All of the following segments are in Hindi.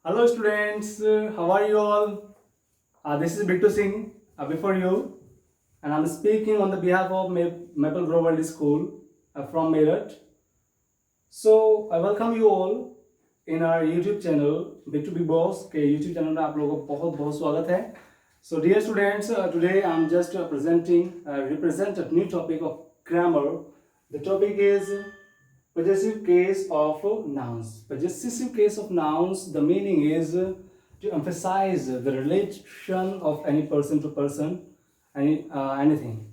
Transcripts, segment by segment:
Hello students, how are you all? This is Bittu Singh before you, and I'm speaking on the behalf of Maple Grove World School from Meerut. So I welcome you all in our YouTube channel, Bittu Big Boss के YouTube channel में आप लोगों को बहुत बहुत स्वागत है. So dear students, today I'm just represent a new topic of grammar. The topic is possessive case of nouns. Possessive case of nouns, the meaning is to emphasize the relation of any person to person, anything.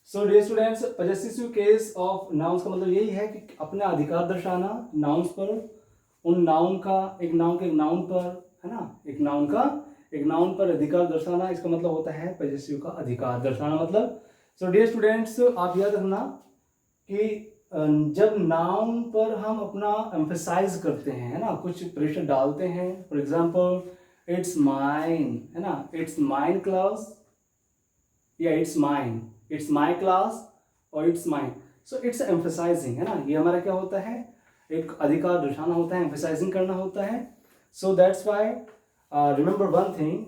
So dear students, possessive case of nouns का मतलब यही है कि अपना अधिकार दर्शाना nouns पर, उन noun का एक noun के एक noun पर, है ना, एक noun का एक noun पर अधिकार दर्शाना, इसका मतलब होता है possessive का अधिकार दर्शाना मतलब. So dear students, आप याद रखना कि जब नाउन पर हम अपना एम्फेसाइज करते हैं, है ना, कुछ प्रेशर डालते हैं, फॉर एग्जांपल इट्स माइन, है ना, इट्स माइन क्लास या इट्स माई क्लास और it's mine. So it's emphasizing, है ना, ये हमारा क्या होता है, एक अधिकार दर्शाना होता है, एम्फेसाइजिंग करना होता है. So that's why remember one thing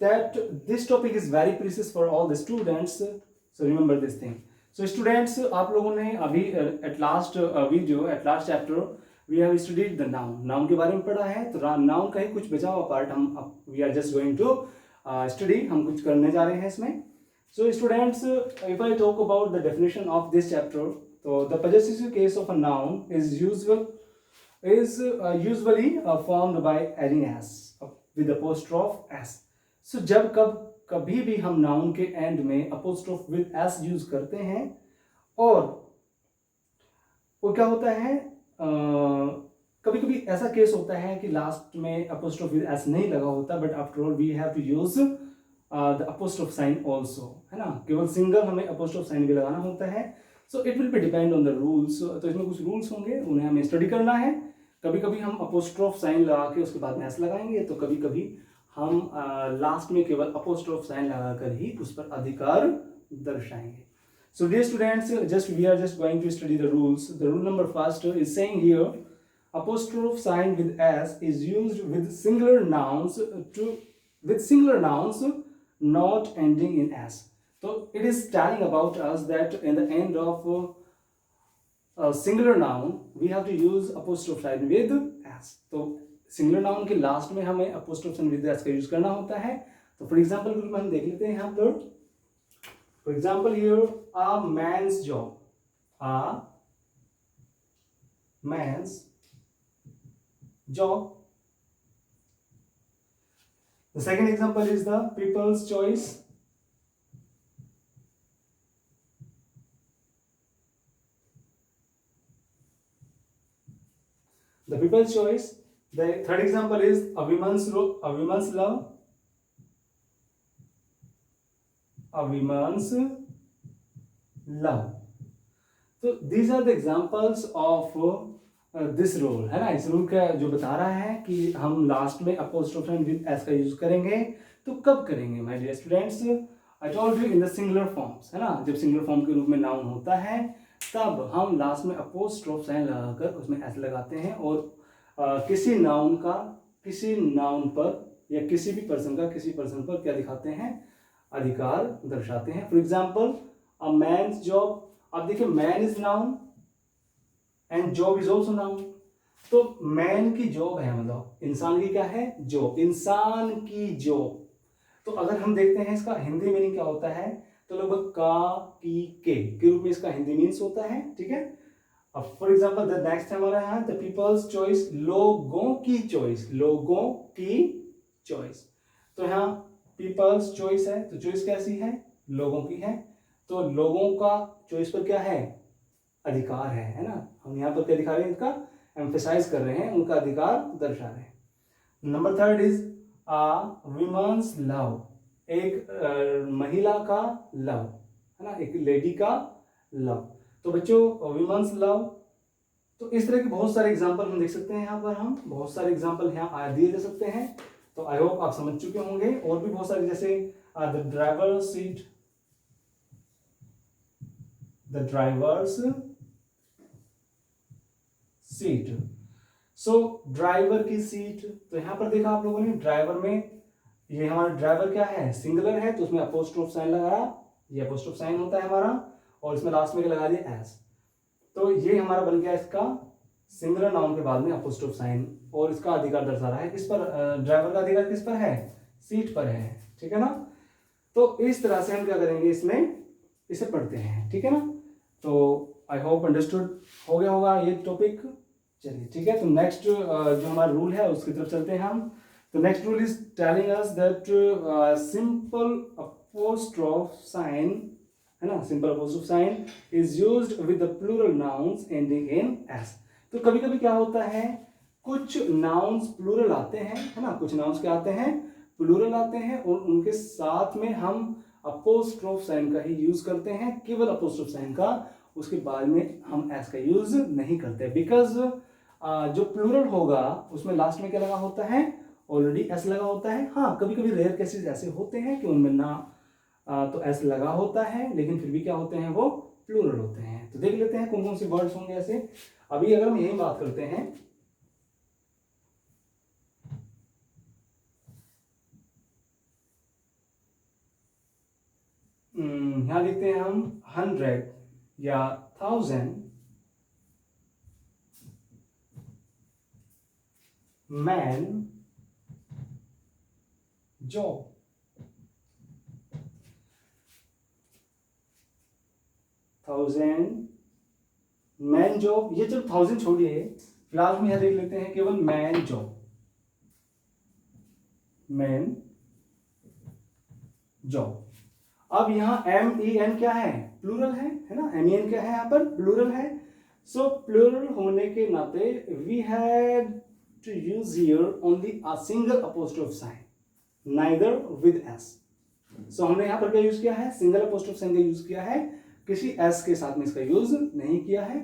that this topic is very precious for all the students. So remember this thing. So students, आप लोगों ने अभी at last video, at last chapter we have studied the noun के बारे में पढ़ा है. तो noun का ही कुछ बचा हुआ पार्ट हम we are just going to study, हम कुछ करने जा रहे हैं इसमें. So students, if I talk about the definition of this chapter, so the possessive case of a noun is usually formed by adding s with apostrophe s. So जब कभी भी हम नाउन के एंड में अपोस्ट्रोफ विद एस यूज करते हैं, और वो क्या होता है, कभी कभी ऐसा केस होता है कि लास्ट में अपोस्ट्रोफ विद एस नहीं लगा होता, but after all we have to use the apostrophe sign also, है ना, केवल सिंगल हमें अपोस्ट्रोफ साइन भी लगाना होता है. So it will be depend on the rules. तो इसमें कुछ रूल्स होंगे, उन्हें हमें स्टडी करना है. कभी कभी हम अपोस्ट्रोफ साइन लगा के उसके बाद में एस लगाएंगे, तो कभी कभी हम लास्ट में केवल अपोस्ट्रोफ साइन लगाकर ही उस पर अधिकार दर्शाएंगे. So dear students, we are just going to study the rules. The rule number first is saying here apostrophe sign with s is used with singular nouns not ending in s. So it is telling about us that in the end of a singular noun we have to use apostrophe sign with s. तो सिंगुलर नाउन के लास्ट में हमें अपोस्ट्रोफ साइन विद एस का यूज करना होता है. तो फॉर एग्जांपल के रूप में हम देख लेते हैं यहाँ पर. For example here a man's job, a man's job. The second example is the people's choice, the people's choice. The third example is a woman's love, a woman's love. So these are the examples of this rule, है ना. इस रूल का जो बता रहा है कि हम लास्ट में अपोस्ट्रोफ साइन विद एस का यूज करेंगे. तो कब करेंगे my dear students? I told you in the singular forms, है ना, जब सिंगुलर फॉर्म के रूप में नाउन होता है तब हम लास्ट में अपोस्ट्रोफ साइन लगाकर उसमें एस लगाते हैं, और किसी नाउन पर या किसी भी पर्सन का किसी पर्सन पर क्या दिखाते हैं, अधिकार दर्शाते हैं. For example a man's job. अब देखिए man is noun and job is also noun. तो मैन की जॉब है, मतलब इंसान की क्या है, जॉब, इंसान की जॉब. तो अगर हम देखते हैं इसका हिंदी मीनिंग क्या होता है, तो लगभग का की के रूप में इसका हिंदी मीन्स होता है. ठीक है. अब फॉर एग्जाम्पल द नेक्स्ट हमारा है द पीपल्स चॉइस, लोगों की चॉइस, लोगों की चॉइस. तो यहाँ पीपल्स चॉइस है, तो चॉइस कैसी है, लोगों की है. तो लोगों का चॉइस पर क्या है, अधिकार है ना. हम यहाँ पर क्या दिखा रहे हैं, इनका एम्फेसाइज कर रहे हैं, उनका अधिकार दर्शा रहे हैं. Number third is women's love, एक महिला का लव, है ना, एक लेडी का लव. तो बच्चों विमेन्स लव. तो इस तरह के बहुत सारे एग्जाम्पल हम देख सकते हैं यहाँ पर, हम बहुत सारे एग्जाम्पल यहाँ दिए जा सकते हैं. तो आई होप आप समझ चुके होंगे. और भी बहुत सारे, जैसे the drivers seat, the drivers seat. So driver की सीट, तो यहाँ पर देखा आप लोगों ने ड्राइवर में, ये हमारा ड्राइवर क्या है, सिंगुलर है, तो उसमें अपोस्ट्रोफ साइन लगाया, ये अपोस्ट्रोफ साइन होता है हमारा, और इसमें लास्ट में लगा दिया एस, तो ये हमारा बन गया इसका सिंगुलर नाउन के बाद में अपोस्ट्रोफ साइन, और इसका अधिकार दर्शा रहा है किस पर, ड्राइवर का अधिकार किस पर है, सीट पर है, ठीक है ना। तो इस तरह से हम क्या करेंगे, इसमें इसे पढ़ते हैं, ठीक है ना। तो आई होप अंडरस्टूड हो गया होगा ये टॉपिक। चलिए ठीक है, तो नेक्स्ट जो हमारा रूल है उसकी तरफ चलते हैं हम। तो next rule is telling us that simple apostrophe sign, है ना, simple apostrophe sign is used with the plural nouns ending in S. तो कभी कभी क्या होता है, कुछ नाउन्स प्लूरल आते हैं, है ना, कुछ नाउन्स क्या आते हैं, प्लूरल आते हैं, और उनके साथ में हम अपोस्ट्रोफ साइन का ही यूज करते हैं, केवल अपोस्ट्रोफ साइन का, उसके बाद में हम एस का यूज नहीं करते, बिकॉज जो प्लूरल होगा उसमें लास्ट में क्या लगा होता है, ऑलरेडी एस लगा होता है। हाँ, कभी कभी रेयर केसेस ऐसे होते हैं कि उनमें ना तो एस लगा होता है, लेकिन फिर भी क्या होते हैं, वो प्लूरल होते हैं। तो देख लेते हैं कौन कौन से वर्ड्स होंगे ऐसे। अभी अगर हम यही बात करते हैं, यहां लिखते हैं हम 100 या 1000 मैन जॉब। 1000 मैन जॉब, ये चलो 1000 छोड़िए, फिलहाल हम यहां देख लेते हैं केवल मैन जॉब, मैन जॉब। अब यहाँ MEN क्या है, प्लूरल है ना, MEN क्या है यहाँ पर, प्लूरल है। सो प्लूरल होने के नाते we had to use here only a single apostrophe sign, neither with S. So हमने यहाँ पर क्या यूज किया है, सिंगल अपोस्ट्रोफ साइन का यूज किया है, किसी एस के साथ में इसका यूज नहीं किया है।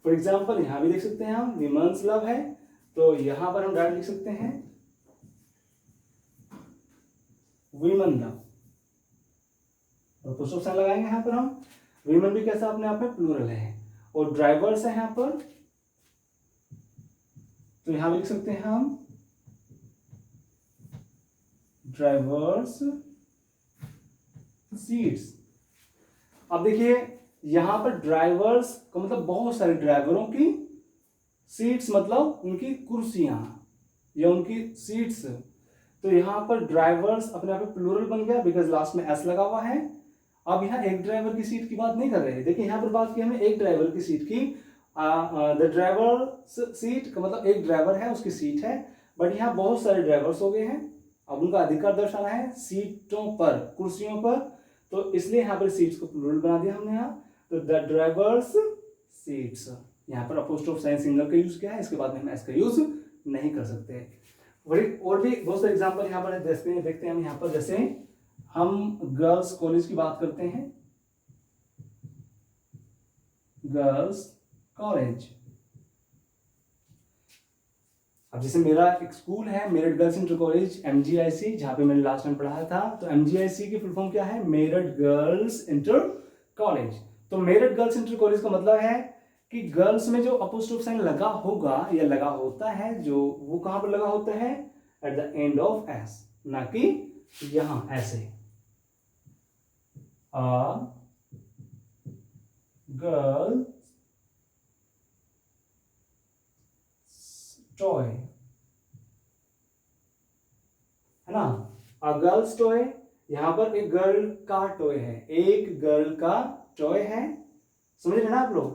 फॉर एग्जाम्पल यहाँ भी देख सकते हैं हम, विमेंस लव है, तो यहाँ पर हम डायरेक्ट लिख सकते हैं वीमेन लव, और अपोस्ट्रोफ साइन लगाएंगे यहाँ पर हम। वीमेन भी कैसा अपने आप में प्लूरल है, और ड्राइवर्स है यहाँ पर, तो यहां भी लिख सकते हैं हम ड्राइवर्स सीट्स। अब देखिए यहां पर ड्राइवर्स का मतलब बहुत सारे ड्राइवरों की, सीट्स मतलब उनकी कुर्सियां या उनकी सीट्स, तो यहां पर ड्राइवर्स अपने आप में प्लूरल बन गया, बिकॉज लास्ट में एस लगा हुआ है। अब यहाँ एक ड्राइवर की सीट की बात नहीं कर रहे, देखिए यहाँ पर बात की हमने एक ड्राइवर की सीट की, द ड्राइवर सीट का मतलब एक ड्राइवर है, उसकी सीट है, बट यहाँ बहुत सारे ड्राइवर्स हो गए हैं, अब उनका अधिकार दर्शाना है सीटों पर, कुर्सियों पर, तो इसलिए यहाँ पर सीट्स को प्लूरल बना दिया हमने यहाँ, तो द ड्राइवर्स सीट्स, यहाँ पर अपोस्ट्रोफ साइन सिंगल का यूज किया है, इसके बाद में हम एस का यूज नहीं कर सकते। और भी बहुत सारे एग्जाम्पल यहाँ पर देखते हैं हम यहाँ पर, जैसे हम गर्ल्स कॉलेज की बात करते हैं, गर्ल्स कॉलेज। अब जैसे मेरा एक स्कूल है Meerut girls inter college MGIC, जहां पे मैंने लास्ट टाइम पढ़ाया था, तो MGIC की फुल फॉर्म क्या है, मेरठ गर्ल्स इंटर कॉलेज। तो मेरठ गर्ल्स इंटर कॉलेज का मतलब है कि गर्ल्स में जो अपोस्ट्रोफ साइन लगा होगा या लगा होता है, जो वो कहां पर लगा होता है, at the end of S, ना कि यहां ऐसे, a girl toy, है ना, a girl's toy, यहां पर एक गर्ल का टॉय है, एक गर्ल का टॉय है, समझ रहे ना आप लोग।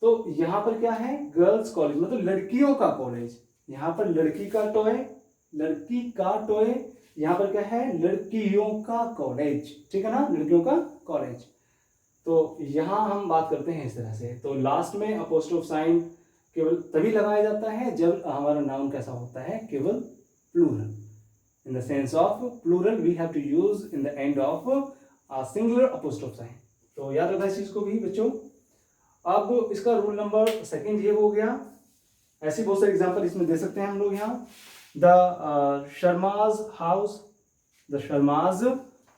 तो यहां पर क्या है, गर्ल्स कॉलेज मतलब लड़कियों का कॉलेज, यहां पर लड़की का टॉय, लड़की का टॉय, यहां पर क्या है, लड़कियों का कॉलेज, ठीक है ना, लड़कियों का कॉलेज। तो यहां हम बात करते हैं इस तरह से। तो लास्ट में अपोस्ट्रोफ साइन केवल तभी लगाया जाता है जब हमारा नाउन कैसा होता है, केवल plural, in the sense of plural we have to use in the end of a singular apostrophe sign. तो याद रखना इस चीज को भी बच्चों। अब इसका रूल नंबर सेकंड ये हो गया, ऐसे बहुत सारे एग्जांपल इसमें दे सकते हैं हम लोग यहाँ। The Sharma's house, the Sharma's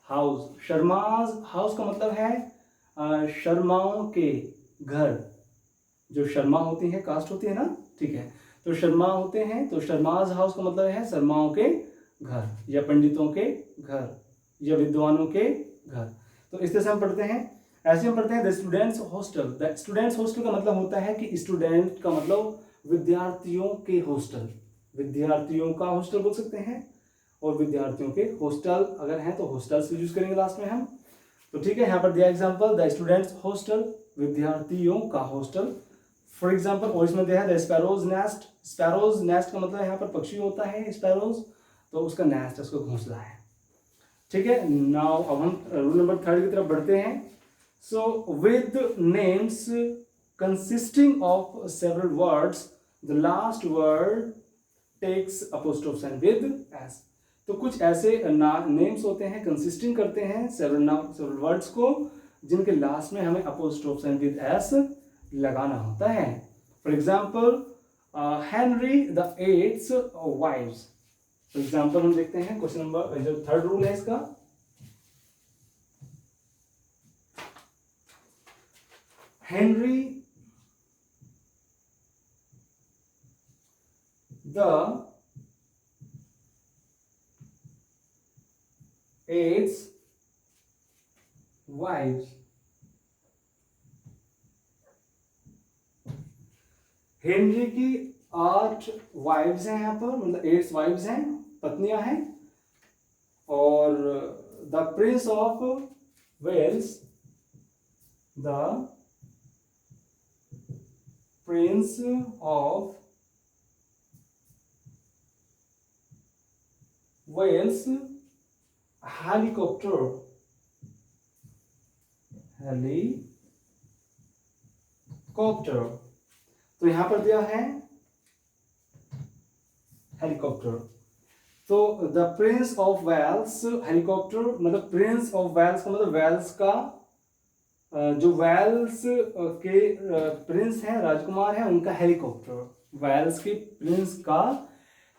house, Sharma's house का मतलब है शर्माओं के घर, जो शर्मा होती है कास्ट होती है ना, ठीक है। तो तो शर्मा होते हैं, तो शर्माज हाउस का मतलब है शर्माओं के घर या पंडितों के घर या विद्वानों के घर। तो इस तरह से हम पढ़ते हैं। ऐसे हम पढ़ते हैं the students hostel. The students hostel का मतलब होता है कि स्टूडेंट का मतलब विद्यार्थियों के हॉस्टल, विद्यार्थियों का हॉस्टल बोल सकते हैं, और विद्यार्थियों के हॉस्टल अगर हैं तो हॉस्टल्स यूज करेंगे लास्ट में हम। तो ठीक है, यहाँ पर दिया एग्जाम्पल द स्टूडेंट्स हॉस्टल, विद्यार्थियों का हॉस्टल। फॉर एग्जाम्पल और इसमें दिया है the sparrows nest. Sparrows nest का मतलब यहाँ पर पक्षी होता है स्पैरोज, तो उसका नेस्ट, उसका घोंसला है। ठीक है, नाउ अब हम रूल नंबर 3 की तरफ बढ़ते हैं। So with names consisting of several words the last word takes apostrophe sign with S. तो कुछ ऐसे नेम्स होते हैं कंसिस्टिंग करते हैं सेवरल वर्ड्स को, जिनके लास्ट में हमें अपोस्ट्रोफ साइन विद एस लगाना होता है। For example Henry the eighth's wives. For example हम देखते हैं क्वेश्चन नंबर, जो 3rd रूल है इसका, Henry the eighth's wives. Henry की 8 वाइव्स हैं यहाँ पर, मतलब 8 वाइव्स हैं, पत्नियां हैं। और the Prince of Wales, the Prince of Wales helicopter, helicopter. तो यहां पर दिया है हेलीकॉप्टर। तो the Prince of Wales helicopter, मतलब प्रिंस ऑफ वेल्स का मतलब वेल्स का जो वेल्स के प्रिंस हैं, राजकुमार हैं, उनका हेलीकॉप्टर, वेल्स के प्रिंस का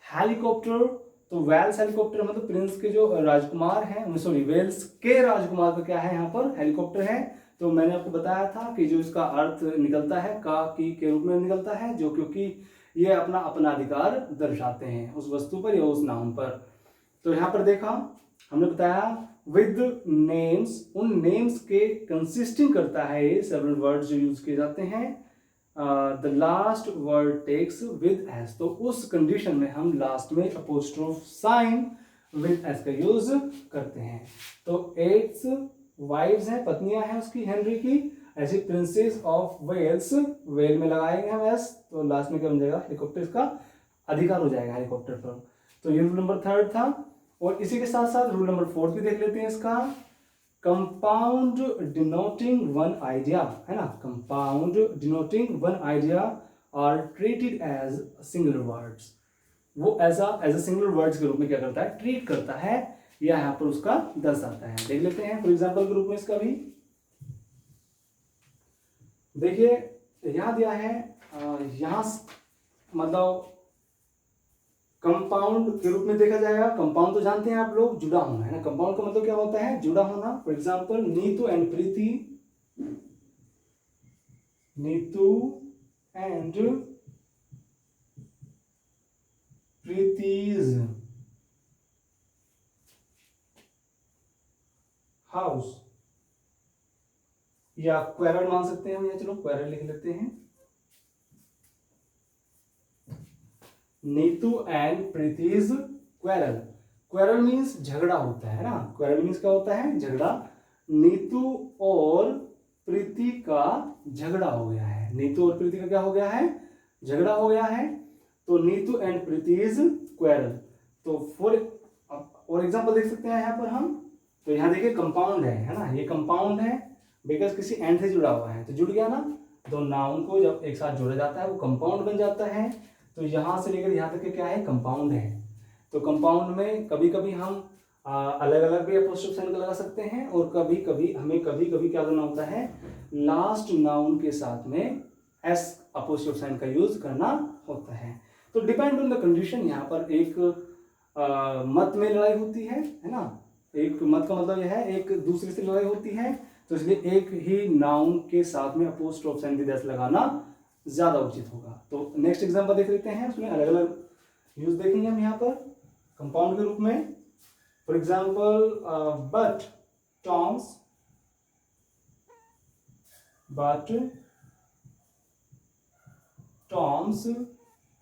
हेलीकॉप्टर। तो वेल्स हेलीकॉप्टर मतलब प्रिंस के जो राजकुमार हैं, सॉरी वेल्स के राजकुमार का क्या है यहाँ पर हेलीकॉप्टर है। तो मैंने आपको बताया था कि जो इसका अर्थ निकलता है का की के रूप में निकलता है, जो क्योंकि ये अपना अधिकार दर्शाते हैं उस वस्तु पर या उस नाम पर। तो यहाँ पर देखा हमने बताया विद नेम्स, उन नेम्स के कंसिस्टिंग करता है ये सेवरल वर्ड्स जो यूज किए जाते हैं। The last word takes with S, तो उस कंडीशन में हम लास्ट में अपोस्ट्रोफ साइन विद एस का यूज करते हैं। तो 8 वाइव्स हैं, पत्नियां हैं उसकी हेनरी की, ऐसी प्रिंसेस ऑफ वेल्स, वेल में लगाएंगे हम एस, तो लास्ट में क्या बन जाएगा हेलीकॉप्टर का अधिकार हो जाएगा हेलीकॉप्टर पर। तो ये रूल नंबर 3 था। और इसी के साथ साथ रूल नंबर 4 भी देख लेते हैं इसका, कंपाउंड डिनोटिंग वन आइडिया, है ना, compound denoting one idea are treated as singular words. वो एज अ सिंगुलर वर्ड्स के रूप में क्या करता है, ट्रीट करता है या यहाँ पर उसका दर्शाता है। देख लेते हैं फॉर एग्जाम्पल के रूप में इसका भी देखिए, यहां दिया है यहां मतलब कंपाउंड के रूप में देखा जाएगा। कंपाउंड तो जानते हैं आप लोग, जुड़ा होना, है ना। कंपाउंड का मतलब क्या होता है, जुड़ा होना। For example Neetu and Preeti, Neetu and Preeti's house, या क्वेरल मान सकते हैं हम, या चलो क्वेरल लिख लेते हैं। Neetu and Preeti's quarrel. Quarrel means झगड़ा होता है ना, क्वेरल मीन्स क्या होता है, झगड़ा। नीतू और प्रीति का झगड़ा हो गया है, नीतू और प्रीति का क्या हो गया है, झगड़ा हो गया है। तो नीतू एंड प्रीतिज क्वेरल। तो फॉर और एग्जांपल देख सकते हैं यहाँ पर हम। तो यहाँ देखिए कंपाउंड है ना, ये कंपाउंड है बिकॉज किसी एंड से जुड़ा हुआ है, तो जुड़ गया ना। तो नाउन को जब एक साथ जोड़ा जाता है वो कंपाउंड बन जाता है। तो यहां से लेकर यहां तक क्या है, कंपाउंड है। तो कंपाउंड में कभी कभी हम अलग अलग भी अपोस्ट्रोफ साइन लगा सकते हैं, और कभी कभी हमें क्या करना होता है, लास्ट नाउन के साथ में एस अपोस्ट्रोफ साइन का यूज करना होता है। तो डिपेंड ऑन द कंडीशन। यहाँ पर एक मत में लड़ाई होती है ना, एक मत का मतलब यह है एक दूसरे से लड़ाई होती है, तो इसलिए एक ही नाउन के साथ में अपोस्ट्रोफ साइन विद एस लगाना ज़्यादा उचित होगा। तो नेक्स्ट एग्जाम्पल देख लेते हैं, उसमें अलग अलग यूज देखेंगे हम यहाँ पर कंपाउंड के रूप में। For example but Tom's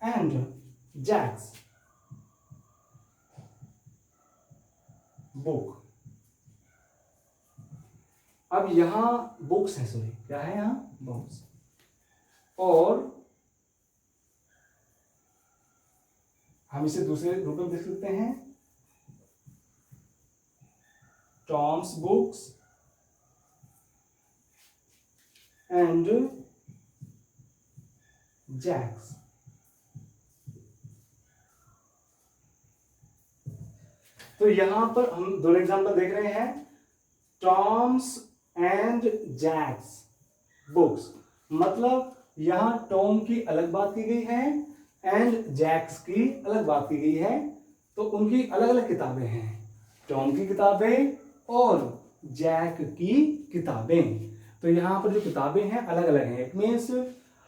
and Jack's book. अब यहां बुक्स है, सॉरी क्या है यहां बुक्स, और हम इसे दूसरे रूप में देख सकते हैं, टॉम्स बुक्स एंड जैक्स। तो यहां पर हम दो एग्जांपल देख रहे हैं, टॉम्स एंड जैक्स बुक्स, मतलब यहां टॉम की अलग बात की गई है एंड जैक्स की अलग बात की गई है। तो उनकी अलग अलग किताबें हैं, टॉम की किताबें और जैक की किताबें। तो यहां पर जो किताबें हैं अलग अलग हैं। It means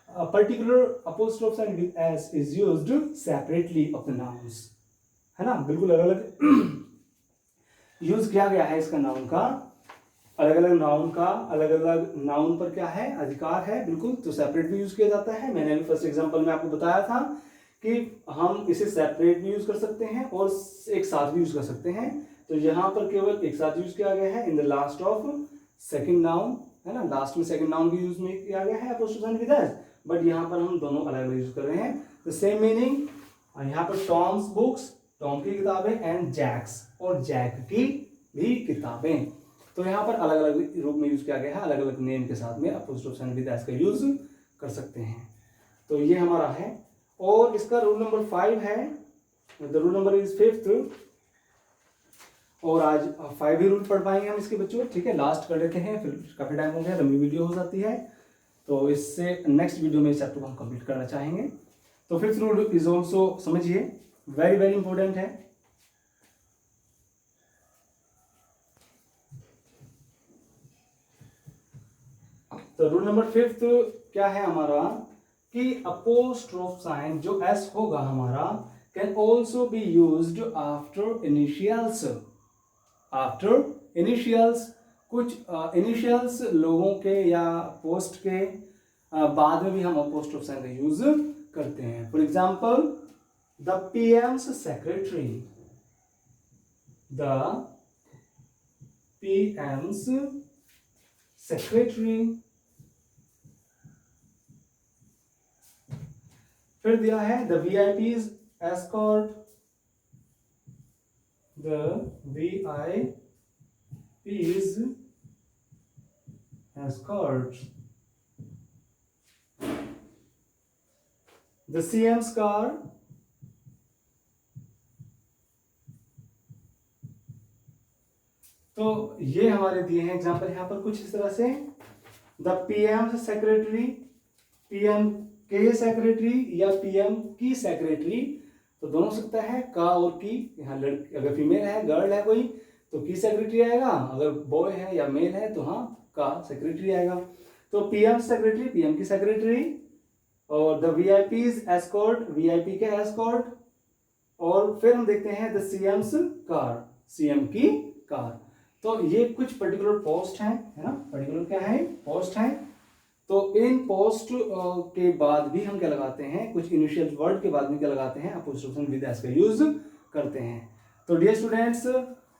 a particular apostrophe sign with s is used separately of the nouns, है ना, बिल्कुल अलग अलग यूज किया गया है इसका नाउन का, अलग अलग नाउन का अलग अलग नाउन पर क्या है अधिकार है, बिल्कुल, तो सेपरेट भी यूज किया जाता है। मैंने अभी फर्स्ट एग्जांपल में आपको बताया था कि हम इसे सेपरेट भी यूज कर सकते हैं और एक साथ भी यूज कर सकते हैं। तो यहाँ पर केवल एक साथ यूज किया गया है in the last of second noun, है ना, लास्ट में सेकंड नाउन भी यूज में किया गया है apostrophe sign with S, but यहाँ पर हम दोनों अलग अलग यूज कर रहे हैं। द सेम मीनिंग, यहाँ पर टॉम्स बुक्स, टॉम की किताबें, एंड जैक्स, और जैक की भी किताबें। तो यहाँ पर अलग अलग रूप में यूज किया गया है, अलग अलग नेम के साथ में अपोस्ट्रोफी साइन विद एस का यूज कर सकते हैं। तो ये हमारा है, और इसका रूल नंबर 5 है, the rule number is 5th, और आज 5 ही रूल पढ़ पाएंगे हम इसके बच्चों, ठीक है, लास्ट कर लेते हैं, फिर काफी टाइम हो गया, लंबी वीडियो हो जाती है, तो इससे नेक्स्ट वीडियो में इस चैप्टर को हम कंप्लीट करना चाहेंगे। तो 5th रूल इज ऑल्सो समझिए, वेरी वेरी इंपॉर्टेंट है। तो रूल नंबर 5th क्या है हमारा, कि अपोस्ट्रोफ साइन जो एस होगा हमारा can also be used after initials. After initials, कुछ इनिशियल्स लोगों के या पोस्ट के बाद में भी हम अपोस्ट्रोफ साइन का यूज करते हैं। For example the PM's secretary, the PM's secretary. फिर दिया है the VIPs escort, the VIPs escort, the CM's car, तो ये हमारे दिए हैं एग्जांपल यहाँ पर कुछ इस तरह से, द पीएम सेक्रेटरी, पीएम के सेक्रेटरी या पीएम की सेक्रेटरी, तो दोनों सकता है का और की। यहाँ लड़की अगर फीमेल है, गर्ल है कोई, तो की सेक्रेटरी आएगा, अगर बॉय है या मेल है तो हाँ का सेक्रेटरी आएगा। तो पीएम सेक्रेटरी, पीएम की सेक्रेटरी, और द वीआईपीज एस्कॉर्ट, वीआईपी के एस्कॉर्ट, और फिर हम देखते हैं द सीएम्स कार, सीएम की कार। तो ये कुछ पर्टिकुलर पोस्ट है ना, पर्टिकुलर क्या है पोस्ट है। तो इन पोस्ट के बाद भी हम क्या लगाते हैं, कुछ इनिशियल वर्ड के बाद में क्या लगाते हैं, अपोस्ट्रोफी साइन विद एस का यूज करते हैं। तो डियर स्टूडेंट्स,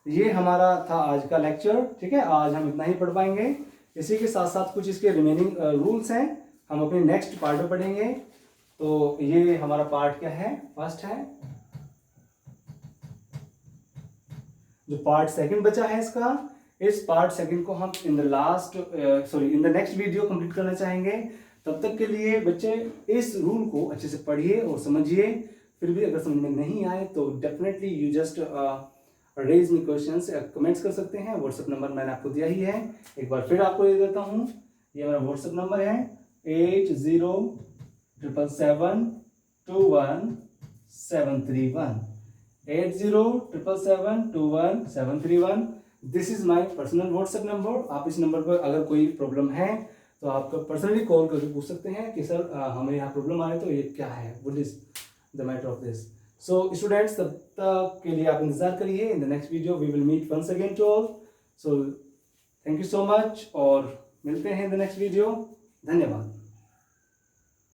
ये हमारा था आज का लेक्चर, ठीक है, आज हम इतना ही पढ़ पाएंगे। इसी के साथ साथ कुछ इसके रिमेनिंग रूल्स हैं, हम अपने नेक्स्ट पार्ट में पढ़ेंगे। तो ये हमारा पार्ट क्या है, फर्स्ट है। जो पार्ट सेकंड बचा है इसका, इस पार्ट सेकंड को हम इन द नेक्स्ट वीडियो कंप्लीट करना चाहेंगे। तब तक के लिए बच्चे इस रूल को अच्छे से पढ़िए और समझिए। फिर भी अगर समझ में नहीं आए तो definitely you just raise me questions, comments कर सकते हैं। व्हाट्सएप नंबर मैंने आपको दिया ही है, एक बार फिर आपको दे देता हूँ। ये मेरा व्हाट्सएप नंबर है 8077721731, 8077721731। This is my personal WhatsApp number. आप इस नंबर पर अगर कोई प्रॉब्लम है तो आप पर्सनली कॉल करके पूछ सकते हैं कि सर हमें यहाँ प्रॉब्लम आ रही है, तो ये क्या है, what is the matter of this. So students, तब तक के लिए आप इंतजार करिए. In the next video we will meet once again to all. So thank you so much और मिलते हैं इन द नेक्स्ट वीडियो. धन्यवाद.